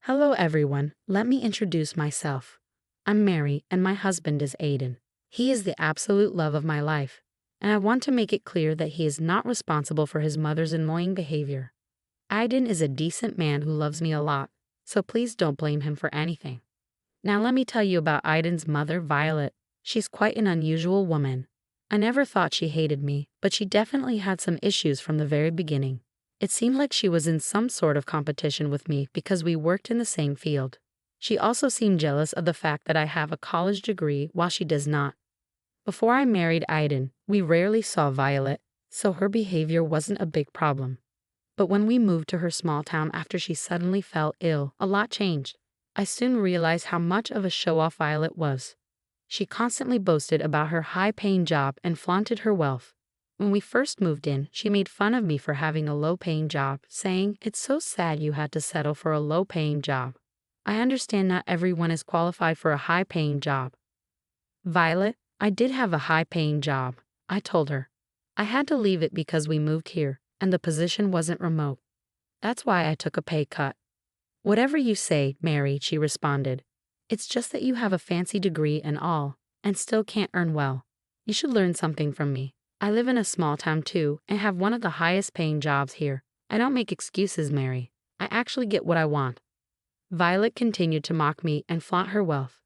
Hello everyone, let me introduce myself. I'm Mary and my husband is Aiden. He is the absolute love of my life, and I want to make it clear that he is not responsible for his mother's annoying behavior. Aiden is a decent man who loves me a lot, so please don't blame him for anything. Now let me tell you about Aiden's mother, Violet. She's quite an unusual woman. I never thought she hated me, but she definitely had some issues from the very beginning. It seemed like she was in some sort of competition with me because we worked in the same field. She also seemed jealous of the fact that I have a college degree while she does not. Before I married Aiden, we rarely saw Violet, so her behavior wasn't a big problem. But when we moved to her small town after she suddenly fell ill, a lot changed. I soon realized how much of a show-off Violet was. She constantly boasted about her high-paying job and flaunted her wealth. When we first moved in, she made fun of me for having a low-paying job, saying, "It's so sad you had to settle for a low-paying job. I understand not everyone is qualified for a high-paying job." "Violet, I did have a high-paying job," I told her. "I had to leave it because we moved here, and the position wasn't remote. That's why I took a pay cut." "Whatever you say, Mary," she responded. "It's just that you have a fancy degree and all, and still can't earn well. You should learn something from me. I live in a small town too, and have one of the highest paying jobs here. I don't make excuses, Mary. I actually get what I want." Violet continued to mock me and flaunt her wealth.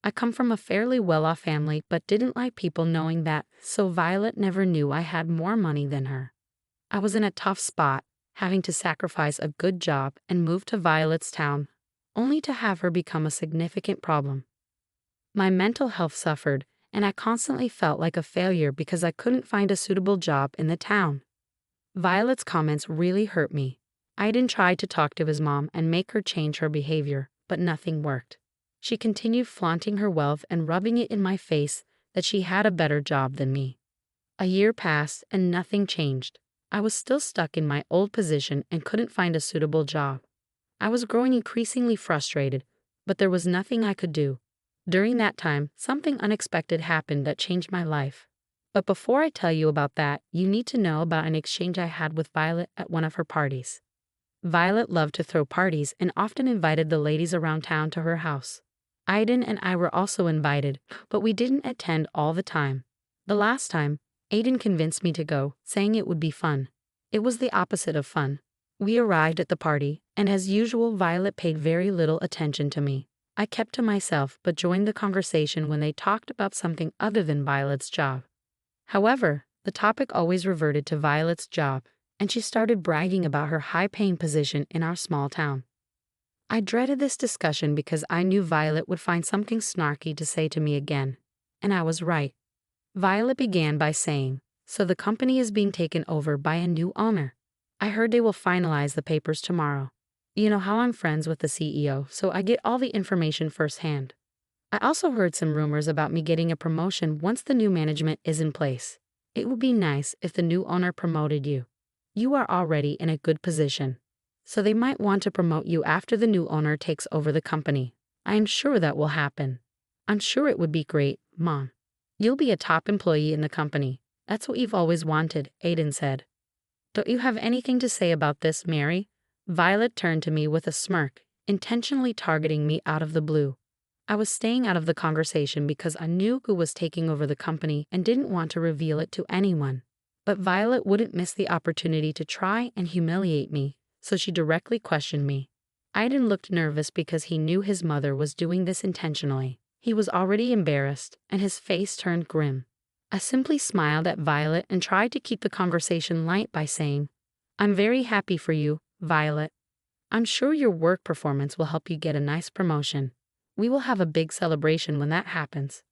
I come from a fairly well-off family but didn't like people knowing that, so Violet never knew I had more money than her. I was in a tough spot, having to sacrifice a good job and move to Violet's town, only to have her become a significant problem. My mental health suffered, and I constantly felt like a failure because I couldn't find a suitable job in the town. Violet's comments really hurt me. Aiden tried to talk to his mom and make her change her behavior, but nothing worked. She continued flaunting her wealth and rubbing it in my face that she had a better job than me. A year passed and nothing changed. I was still stuck in my old position and couldn't find a suitable job. I was growing increasingly frustrated, but there was nothing I could do. During that time, something unexpected happened that changed my life. But before I tell you about that, you need to know about an exchange I had with Violet at one of her parties. Violet loved to throw parties and often invited the ladies around town to her house. Aiden and I were also invited, but we didn't attend all the time. The last time, Aiden convinced me to go, saying it would be fun. It was the opposite of fun. We arrived at the party, and as usual, Violet paid very little attention to me. I kept to myself but joined the conversation when they talked about something other than Violet's job. However, the topic always reverted to Violet's job, and she started bragging about her high-paying position in our small town. I dreaded this discussion because I knew Violet would find something snarky to say to me again, and I was right. Violet began by saying, "So the company is being taken over by a new owner. I heard they will finalize the papers tomorrow. You know how I'm friends with the CEO, so I get all the information firsthand. I also heard some rumors about me getting a promotion once the new management is in place. It would be nice if the new owner promoted you. You are already in a good position, so they might want to promote you after the new owner takes over the company. I am sure that will happen. I'm sure it would be great, Mom. You'll be a top employee in the company. That's what you've always wanted," Aiden said. "Don't you have anything to say about this, Mary?" Violet turned to me with a smirk, intentionally targeting me out of the blue. I was staying out of the conversation because I knew who was taking over the company and didn't want to reveal it to anyone. But Violet wouldn't miss the opportunity to try and humiliate me, so she directly questioned me. Aiden looked nervous because he knew his mother was doing this intentionally. He was already embarrassed, and his face turned grim. I simply smiled at Violet and tried to keep the conversation light by saying, "I'm very happy for you, Violet. I'm sure your work performance will help you get a nice promotion. We will have a big celebration when that happens."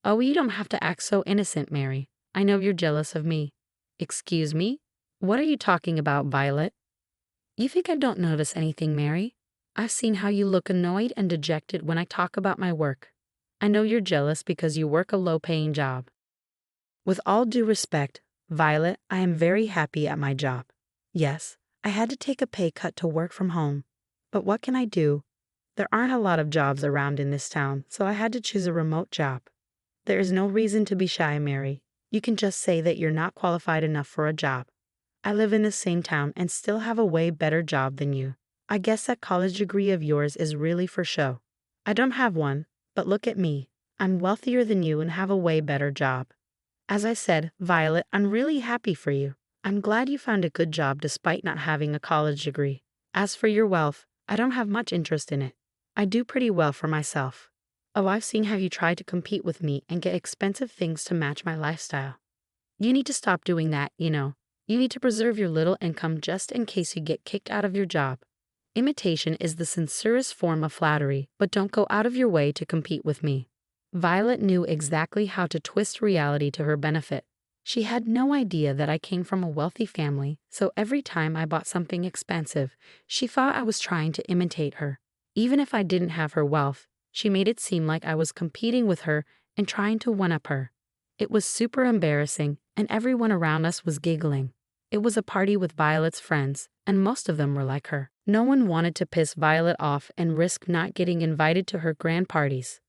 "Oh, you don't have to act so innocent, Mary. I know you're jealous of me." "Excuse me? What are you talking about, Violet?" "You think I don't notice anything, Mary? I've seen how you look annoyed and dejected when I talk about my work. I know you're jealous because you work a low-paying job." With all due respect, Violet, I am very happy at my job. Yes, I had to take a pay cut to work from home. But what can I do? There aren't a lot of jobs around in this town, so I had to choose a remote job. There is no reason to be shy, Mary. You can just say that you're not qualified enough for a job. I live in the same town and still have a way better job than you. I guess that college degree of yours is really for show. I don't have one, but look at me. I'm wealthier than you and have a way better job. As I said, Violet, I'm really happy for you. I'm glad you found a good job despite not having a college degree. As for your wealth, I don't have much interest in it. I do pretty well for myself. Oh, I've seen how you try to compete with me and get expensive things to match my lifestyle. You need to stop doing that, you know. You need to preserve your little income just in case you get kicked out of your job. Imitation is the sincerest form of flattery, but don't go out of your way to compete with me. Violet knew exactly how to twist reality to her benefit. She had no idea that I came from a wealthy family, so every time I bought something expensive, she thought I was trying to imitate her. Even if I didn't have her wealth, she made it seem like I was competing with her and trying to one-up her. It was super embarrassing, and everyone around us was giggling. It was a party with Violet's friends, and most of them were like her. No one wanted to piss Violet off and risk not getting invited to her grand parties.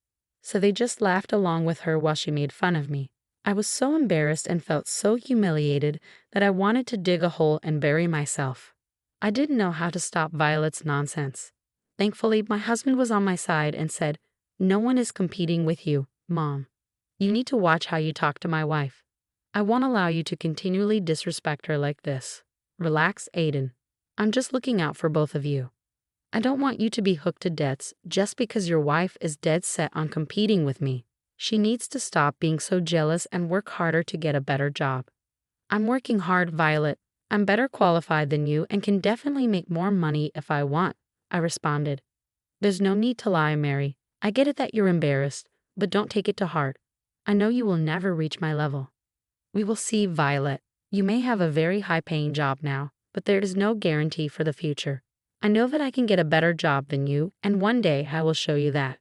So they just laughed along with her while she made fun of me. I was so embarrassed and felt so humiliated that I wanted to dig a hole and bury myself. I didn't know how to stop Violet's nonsense. Thankfully, my husband was on my side and said, "No one is competing with you, Mom. You need to watch how you talk to my wife. I won't allow you to continually disrespect her like this. Relax, Aiden. I'm just looking out for both of you. I don't want you to be hooked to debts just because your wife is dead set on competing with me. She needs to stop being so jealous and work harder to get a better job." "I'm working hard, Violet. I'm better qualified than you and can definitely make more money if I want," I responded. "There's no need to lie, Mary. I get it that you're embarrassed, but don't take it to heart. I know you will never reach my level." "We will see, Violet. You may have a very high-paying job now, but there is no guarantee for the future. I know that I can get a better job than you, and one day I will show you that."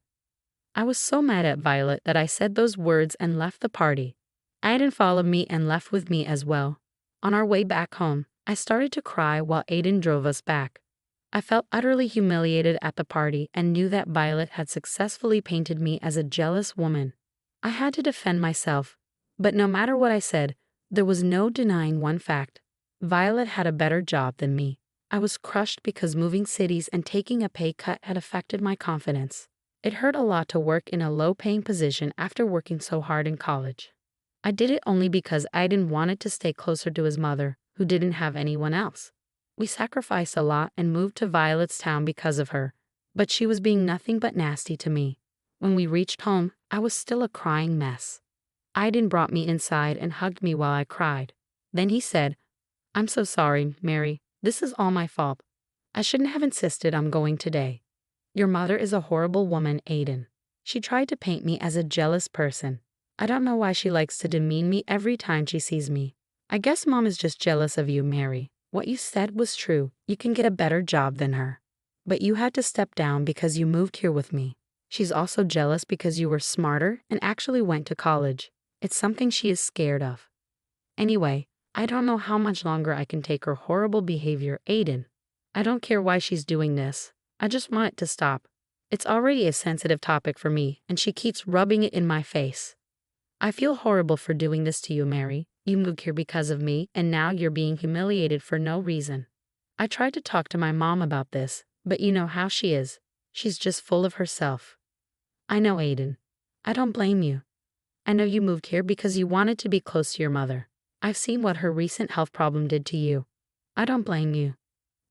I was so mad at Violet that I said those words and left the party. Aiden followed me and left with me as well. On our way back home, I started to cry while Aiden drove us back. I felt utterly humiliated at the party and knew that Violet had successfully painted me as a jealous woman. I had to defend myself, but no matter what I said, there was no denying one fact. Violet had a better job than me. I was crushed because moving cities and taking a pay cut had affected my confidence. It hurt a lot to work in a low-paying position after working so hard in college. I did it only because Aiden wanted to stay closer to his mother, who didn't have anyone else. We sacrificed a lot and moved to Violet's town because of her, but she was being nothing but nasty to me. When we reached home, I was still a crying mess. Aiden brought me inside and hugged me while I cried. Then he said, "I'm so sorry, Mary. This is all my fault. I shouldn't have insisted on going today. Your mother is a horrible woman, Aiden. She tried to paint me as a jealous person. I don't know why she likes to demean me every time she sees me. I guess Mom is just jealous of you, Mary. What you said was true. You can get a better job than her. But you had to step down because you moved here with me. She's also jealous because you were smarter and actually went to college. It's something she is scared of. Anyway, I don't know how much longer I can take her horrible behavior, Aiden. I don't care why she's doing this. I just want it to stop. It's already a sensitive topic for me, and she keeps rubbing it in my face. I feel horrible for doing this to you, Mary. You moved here because of me, and now you're being humiliated for no reason. I tried to talk to my mom about this, but you know how she is. She's just full of herself." "I know, Aiden. I don't blame you. I know you moved here because you wanted to be close to your mother. I've seen what her recent health problem did to you. I don't blame you.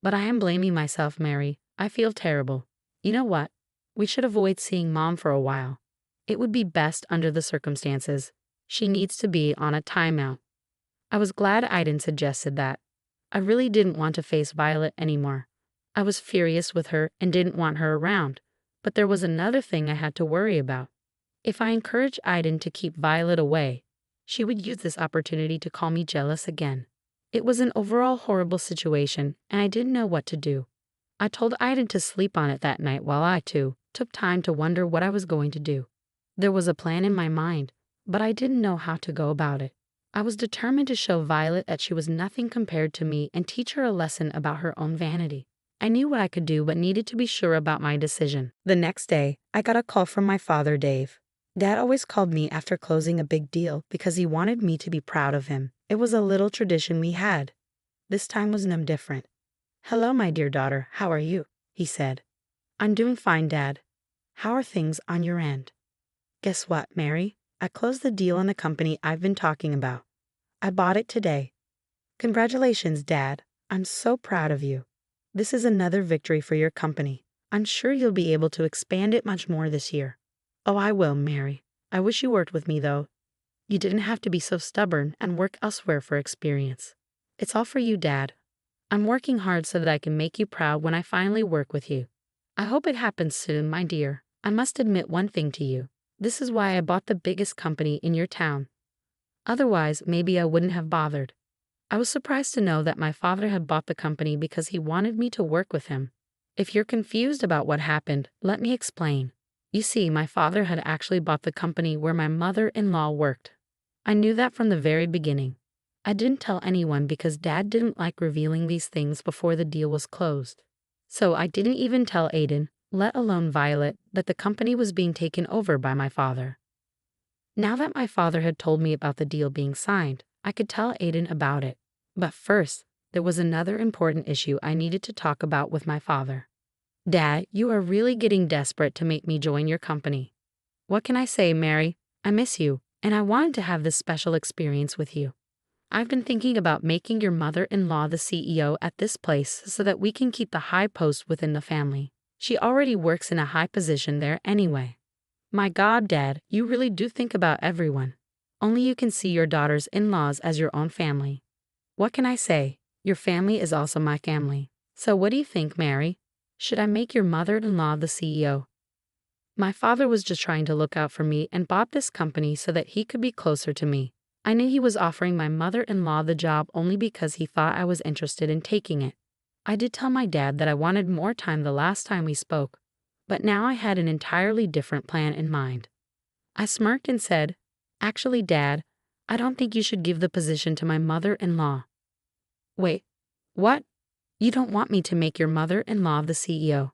But I am blaming myself, Mary. I feel terrible. You know what? We should avoid seeing Mom for a while. It would be best under the circumstances. She needs to be on a timeout." I was glad Aiden suggested that. I really didn't want to face Violet anymore. I was furious with her and didn't want her around, but there was another thing I had to worry about. If I encouraged Aiden to keep Violet away, she would use this opportunity to call me jealous again. It was an overall horrible situation, and I didn't know what to do. I told Aiden to sleep on it that night while I, too, took time to wonder what I was going to do. There was a plan in my mind, but I didn't know how to go about it. I was determined to show Violet that she was nothing compared to me and teach her a lesson about her own vanity. I knew what I could do but needed to be sure about my decision. The next day, I got a call from my father, Dave. Dad always called me after closing a big deal because he wanted me to be proud of him. It was a little tradition we had. This time was no different. "Hello, my dear daughter. How are you?" he said. I'm doing fine, Dad. How are things on your end? Guess what, Mary? I closed the deal on the company I've been talking about. I bought it today. Congratulations, Dad. I'm so proud of you. This is another victory for your company. I'm sure you'll be able to expand it much more this year. Oh, I will, Mary. I wish you worked with me, though. You didn't have to be so stubborn and work elsewhere for experience. It's all for you, Dad. I'm working hard so that I can make you proud when I finally work with you. I hope it happens soon, my dear. I must admit one thing to you. This is why I bought the biggest company in your town. Otherwise, maybe I wouldn't have bothered. I was surprised to know that my father had bought the company because he wanted me to work with him. If you're confused about what happened, let me explain. You see, my father had actually bought the company where my mother-in-law worked. I knew that from the very beginning. I didn't tell anyone because Dad didn't like revealing these things before the deal was closed. So I didn't even tell Aiden, let alone Violet, that the company was being taken over by my father. Now that my father had told me about the deal being signed, I could tell Aiden about it. But first, there was another important issue I needed to talk about with my father. Dad, you are really getting desperate to make me join your company. What can I say, Mary? I miss you, and I wanted to have this special experience with you. I've been thinking about making your mother-in-law the CEO at this place so that we can keep the high post within the family. She already works in a high position there anyway. My God, Dad, you really do think about everyone. Only you can see your daughter's in-laws as your own family. What can I say? Your family is also my family. So what do you think, Mary? Should I make your mother-in-law the CEO? My father was just trying to look out for me and bought this company so that he could be closer to me. I knew he was offering my mother-in-law the job only because he thought I was interested in taking it. I did tell my dad that I wanted more time the last time we spoke, but now I had an entirely different plan in mind. I smirked and said, Actually, Dad, I don't think you should give the position to my mother-in-law. Wait, what? You don't want me to make your mother-in-law the CEO?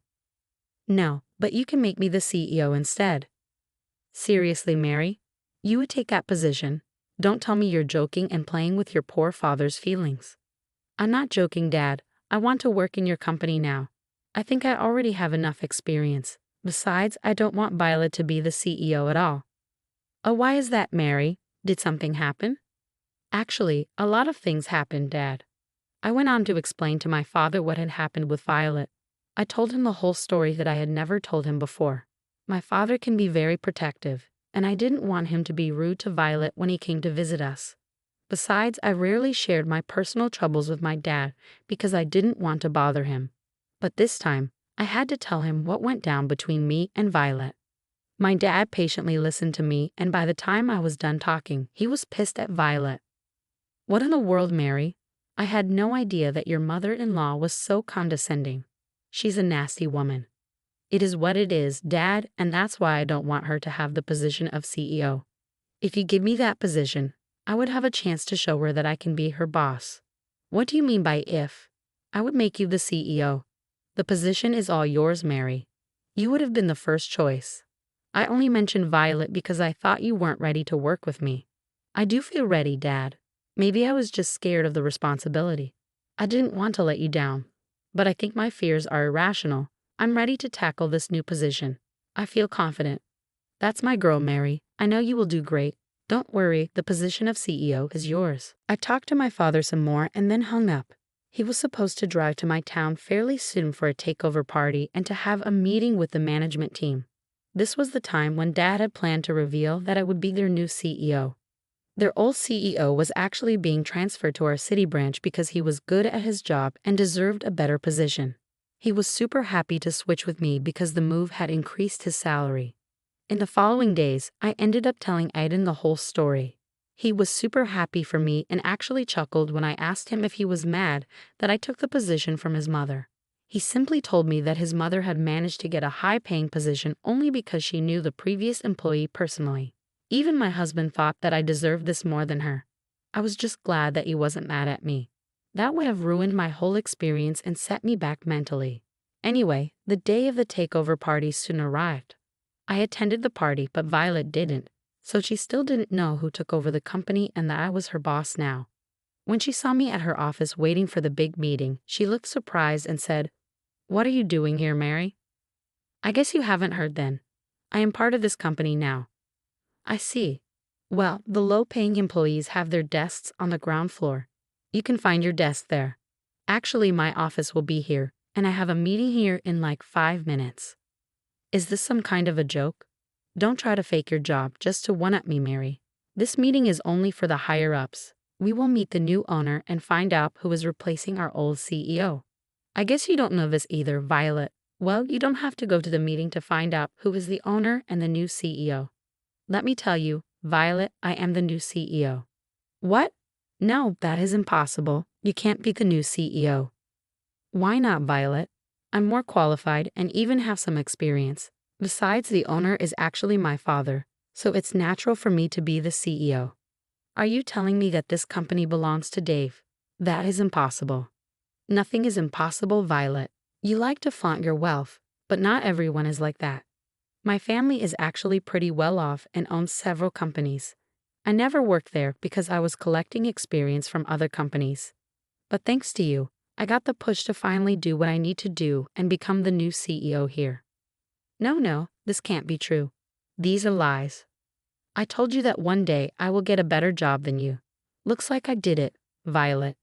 No, but you can make me the CEO instead. Seriously, Mary? You would take that position? Don't tell me you're joking and playing with your poor father's feelings. I'm not joking, Dad. I want to work in your company now. I think I already have enough experience. Besides, I don't want Violet to be the CEO at all. Oh, why is that, Mary? Did something happen? Actually, a lot of things happened, Dad. I went on to explain to my father what had happened with Violet. I told him the whole story that I had never told him before. My father can be very protective, and I didn't want him to be rude to Violet when he came to visit us. Besides, I rarely shared my personal troubles with my dad because I didn't want to bother him. But this time, I had to tell him what went down between me and Violet. My dad patiently listened to me, and by the time I was done talking, he was pissed at Violet. What in the world, Mary? I had no idea that your mother-in-law was so condescending. She's a nasty woman. It is what it is, Dad, and that's why I don't want her to have the position of CEO. If you give me that position, I would have a chance to show her that I can be her boss. What do you mean by if? I would make you the CEO. The position is all yours, Mary. You would have been the first choice. I only mentioned Violet because I thought you weren't ready to work with me. I do feel ready, Dad. Maybe I was just scared of the responsibility. I didn't want to let you down. But I think my fears are irrational. I'm ready to tackle this new position. I feel confident. That's my girl, Mary. I know you will do great. Don't worry, the position of CEO is yours. I talked to my father some more and then hung up. He was supposed to drive to my town fairly soon for a takeover party and to have a meeting with the management team. This was the time when Dad had planned to reveal that I would be their new CEO. Their old CEO was actually being transferred to our city branch because he was good at his job and deserved a better position. He was super happy to switch with me because the move had increased his salary. In the following days, I ended up telling Aiden the whole story. He was super happy for me and actually chuckled when I asked him if he was mad that I took the position from his mother. He simply told me that his mother had managed to get a high-paying position only because she knew the previous employee personally. Even my husband thought that I deserved this more than her. I was just glad that he wasn't mad at me. That would have ruined my whole experience and set me back mentally. Anyway, the day of the takeover party soon arrived. I attended the party, but Violet didn't, so she still didn't know who took over the company and that I was her boss now. When she saw me at her office waiting for the big meeting, she looked surprised and said, What are you doing here, Mary? I guess you haven't heard then. I am part of this company now. I see. Well, the low-paying employees have their desks on the ground floor. You can find your desk there. Actually, my office will be here, and I have a meeting here in like 5 minutes. Is this some kind of a joke? Don't try to fake your job just to one-up me, Mary. This meeting is only for the higher-ups. We will meet the new owner and find out who is replacing our old CEO. I guess you don't know this either, Violet. Well, you don't have to go to the meeting to find out who is the owner and the new CEO. Let me tell you, Violet, I am the new CEO. What? No, that is impossible. You can't be the new CEO. Why not, Violet? I'm more qualified and even have some experience. Besides, the owner is actually my father, so it's natural for me to be the CEO. Are you telling me that this company belongs to Dave? That is impossible. Nothing is impossible, Violet. You like to flaunt your wealth, but not everyone is like that. My family is actually pretty well off and owns several companies. I never worked there because I was collecting experience from other companies. But thanks to you, I got the push to finally do what I need to do and become the new CEO here. No, this can't be true. These are lies. I told you that one day I will get a better job than you. Looks like I did it, Violet.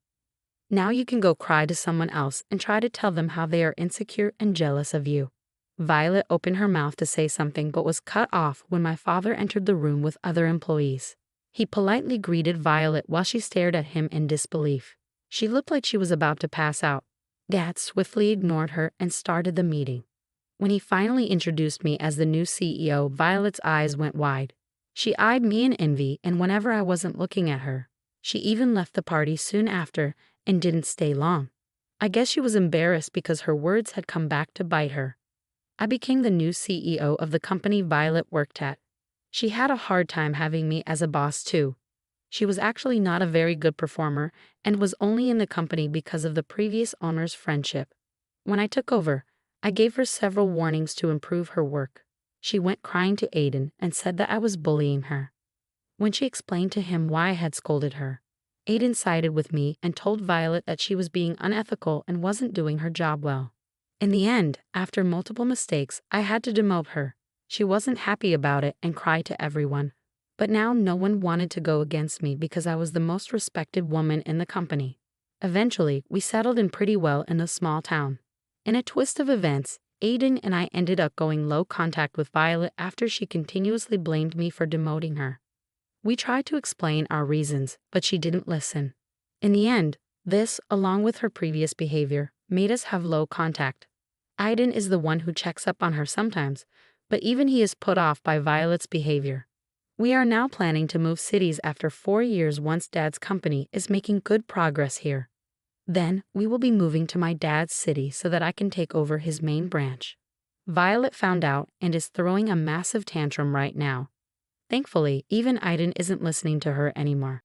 Now you can go cry to someone else and try to tell them how they are insecure and jealous of you. Violet opened her mouth to say something but was cut off when my father entered the room with other employees. He politely greeted Violet while she stared at him in disbelief. She looked like she was about to pass out. Dad swiftly ignored her and started the meeting. When he finally introduced me as the new CEO, Violet's eyes went wide. She eyed me in envy, and whenever I wasn't looking at her, she even left the party soon after and didn't stay long. I guess she was embarrassed because her words had come back to bite her. I became the new CEO of the company Violet worked at. She had a hard time having me as a boss too. She was actually not a very good performer and was only in the company because of the previous owner's friendship. When I took over, I gave her several warnings to improve her work. She went crying to Aiden and said that I was bullying her. When she explained to him why I had scolded her, Aiden sided with me and told Violet that she was being unethical and wasn't doing her job well. In the end, after multiple mistakes, I had to demote her. She wasn't happy about it and cried to everyone. But now no one wanted to go against me because I was the most respected woman in the company. Eventually, we settled in pretty well in a small town. In a twist of events, Aiden and I ended up going low contact with Violet after she continuously blamed me for demoting her. We tried to explain our reasons, but she didn't listen. In the end, this, along with her previous behavior, made us have low contact. Aiden is the one who checks up on her sometimes, but even he is put off by Violet's behavior. We are now planning to move cities after 4 years once Dad's company is making good progress here. Then, we will be moving to my dad's city so that I can take over his main branch. Violet found out and is throwing a massive tantrum right now. Thankfully, even Aiden isn't listening to her anymore.